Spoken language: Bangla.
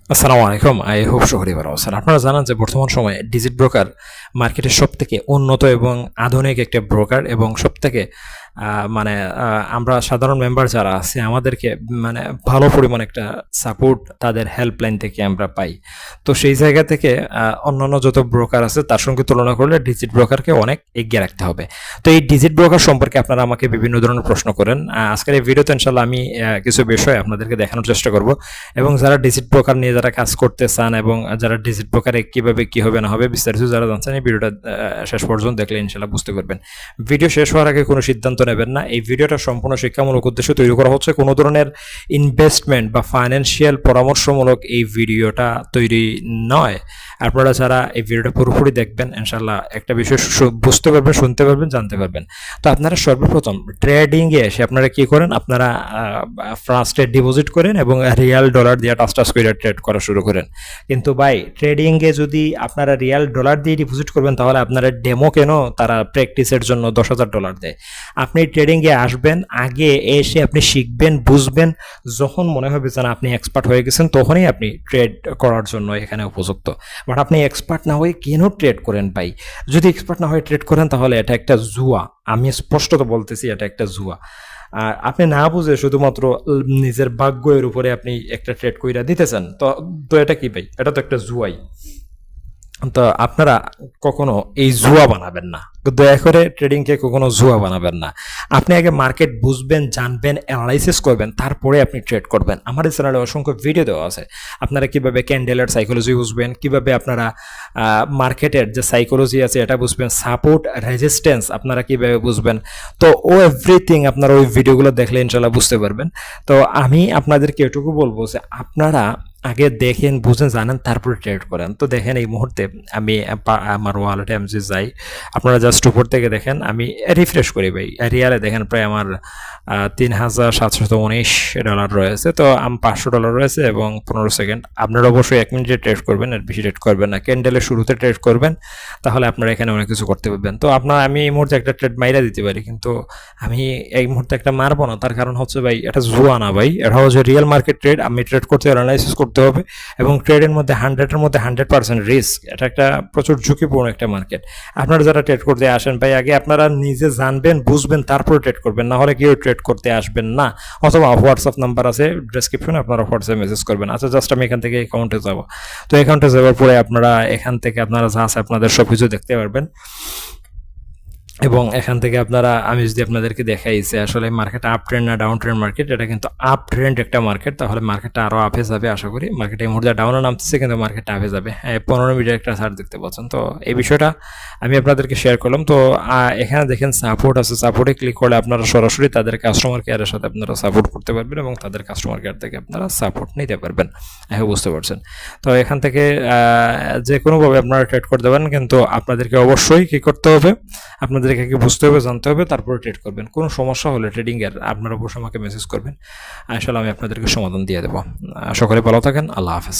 আসসালামু আলাইকুম। আই হোপ সকলেই ভালো আছেন। আপনারা জানেন যে বর্তমান সময়ে ডিজিট ব্রোকার মার্কেটের সবথেকে উন্নত এবং আধুনিক একটা ব্রোকার এবং সবথেকে মানে আমরা সাধারণ মেম্বার যারা আছি আমাদেরকে মানে ভালো পরিমাণ একটা সাপোর্ট তাদের হেল্পলাইন থেকে আমরা পাই। তো সেই জায়গা থেকে অন্যান্য যত ব্রোকার আছে তার সঙ্গে তুলনা করলে ডিজিট ব্রোকারকে অনেক এগিয়ে রাখতে হবে। তো এই ডিজিট ব্রোকার সম্পর্কে আপনারা আমাকে বিভিন্ন ধরনের প্রশ্ন করেন। আজকের এই ভিডিওতে ইনশাল্লাহ আমি কিছু বিষয় আপনাদেরকে দেখানোর চেষ্টা করব এবং যারা ডিজিট ব্রোকার নিয়ে যারা কাজ করতে চান এবং যারা ডিজিট ব্রোকারে কীভাবে কী হবে না হবে বিস্তারিত যারা জানছেন এই ভিডিওটা শেষ পর্যন্ত দেখলে ইনশাল্লাহ বুঝতে পারবেন। ভিডিও শেষ হওয়ার আগে কোনো সিদ্ধান্ত নেবেন না। এই ভিডিওটা সম্পূর্ণ শিক্ষামূলক উদ্দেশ্যে তৈরি করা হচ্ছে, কোনো ধরনের ইনভেস্টমেন্ট বা ফাইন্যান্সিয়াল পরামর্শমূলক এই ভিডিওটা তৈরি নয়। আপনারা যারা এই ভিডিওটা পুরোপুরি দেখবেন ইনশাল্লাহ একটা বিষয় বুঝতে পারবেন, শুনতে পারবেন, জানতে পারবেন। তো আপনারা সর্বপ্রথম ট্রেডিংয়ে এসে আপনারা কী করেন, আপনারা ফার্স্টে ডিপোজিট করেন এবং রিয়াল ডলার দিয়ে টাচ করে ট্রেড করা শুরু করেন। কিন্তু ভাই ট্রেডিংয়ে যদি আপনারা রিয়াল ডলার দিয়ে ডিপোজিট করবেন তাহলে আপনারা ডেমো কেন তারা প্র্যাকটিসের জন্য $10,000 দেয়। আপনি ট্রেডিংয়ে আসবেন, আগে এসে আপনি শিখবেন, বুঝবেন, যখন মনে হবে যেন আপনি এক্সপার্ট হয়ে গেছেন তখনই আপনি ট্রেড করার জন্য এখানে উপযুক্ত। বাট আপনি এক্সপার্ট না হয়ে কেন ট্রেড করেন ভাই? যদি এক্সপার্ট না হয়ে ট্রেড করেন তাহলে এটা একটা জুয়া। আমি স্পষ্টত বলতেছি এটা একটা জুয়া। আর আপনি না বুঝে শুধুমাত্র নিজের ভাগ্যের উপরে আপনি একটা ট্রেড কইরা দিতেছেন, তো এটা কি ভাই? এটা তো একটা জুয়াই। তো আপনারা কখনো এই জুয়া বানাবেন না, দয়া করে ট্রেডিংকে কখনো জুয়া বানাবেন না। আপনি আগে মার্কেট বুঝবেন, জানবেন, অ্যানালাইসিস করবেন, তারপরে আপনি ট্রেড করবেন। আমার এই চ্যানেলে অসংখ্য ভিডিও দেওয়া আছে আপনারা কীভাবে ক্যান্ডেলের সাইকোলজি বুঝবেন, কীভাবে আপনারা মার্কেটের যে সাইকোলজি আছে এটা বুঝবেন, সাপোর্ট রেজিস্ট্যান্স আপনারা কীভাবে বুঝবেন। তো এভরিথিং আপনারা ওই ভিডিওগুলো দেখলে ইনশাল্লাহ বুঝতে পারবেন। তো আমি আপনাদেরকে এটুকু বলবো যে আপনারা আগে দেখেন, বুঝেন, জানেন, তারপরে ট্রেড করেন। তো দেখেন এই মুহূর্তে আমি আমার ওয়ালেটে আমি যাই, আপনারা জাস্ট উপর থেকে দেখেন, আমি রিফ্রেশ করি ভাই, রিয়ালে দেখেন প্রায় আমার $3,719 রয়েছে। তো আমি $500 রয়েছে এবং 15 সেকেন্ড। আপনারা অবশ্যই 1 মিনিটে ট্রেড করবেন, এর বেশি ট্রেড করবেন না। ক্যান্ডেলের শুরুতে ট্রেড করবেন, তাহলে আপনারা এখানে অনেক কিছু করতে পারবেন। তো আমি এই মুহূর্তে একটা ট্রেড মাইরা দিতে পারি, কিন্তু আমি এই মুহূর্তে একটা মারবো না। তার কারণ হচ্ছে ভাই এটা জুয়া না ভাই, এটা হচ্ছে রিয়েল মার্কেট ট্রেড। আমি ট্রেড করতে অ্যানালাইসিস করতে হবে এবং ট্রেডের মধ্যে 100-এর মধ্যে 100% রিস্ক। এটা একটা প্রচুর ঝুঁকিপূর্ণ একটা মার্কেট। আপনারা যারা ট্রেড করতে আসেন ভাই আগে আপনারা নিজে জানবেন, বুঝবেন, তারপরে ট্রেড করবেন, না হলে কেউ ট্রেড করতে আসবেন না। অথবা হোয়াটসঅ্যাপ নাম্বার আছে ডেসক্রিপশনে, আপনারা হোয়াটসঅ্যাপে মেসেজ করবেন। আচ্ছা, জাস্ট আমি এখান থেকে অ্যাকাউন্টে যাব। তো অ্যাকাউন্টে যাওয়ার পরে আপনারা এখান থেকে আপনারা যা আছে আপনাদের সব কিছু দেখতে পারবেন এবং এখান থেকে আপনারা, আমি যদি আপনাদেরকে দেখাই যে আসলে মার্কেট আপ ট্রেন্ড না ডাউন ট্রেন্ড মার্কেট, এটা কিন্তু আপ ট্রেন্ড একটা মার্কেট। তাহলে মার্কেটটা আরও আপে যাবে আশা করি। মার্কেট এই মুহূর্তে ডাউনে নামতেছে কিন্তু মার্কেটটা আপে যাবে। 15 মিনিটের একটা চার্ট দেখতে পাচ্ছেন। তো এই বিষয়টা আমি আপনাদেরকে শেয়ার করলাম। তো এখানে দেখেন সাপোর্ট আছে, সাপোর্টে ক্লিক করলে আপনারা সরাসরি তাদের কাস্টমার কেয়ারের সাথে আপনারা সাপোর্ট করতে পারবেন এবং তাদের কাস্টমার কেয়ার থেকে আপনারা সাপোর্ট নিতে পারবেন। বুঝতে পারছেন? তো এখান থেকে যে কোনোভাবে আপনারা ট্রেড করতে পারেন, কিন্তু আপনাদেরকে অবশ্যই কী করতে হবে, আপনাদেরকে কি বুঝতে হবে, জানতে হবে, তারপরে ট্রেড করবেন। কোনো সমস্যা হলে ট্রেডিংয়ের আপনারা অবশ্যই আমাকে মেসেজ করবেন, আসলে আমি আপনাদেরকে সমাধান দিয়ে দেবো। সকলে ভালো থাকেন। আল্লাহ হাফেজ।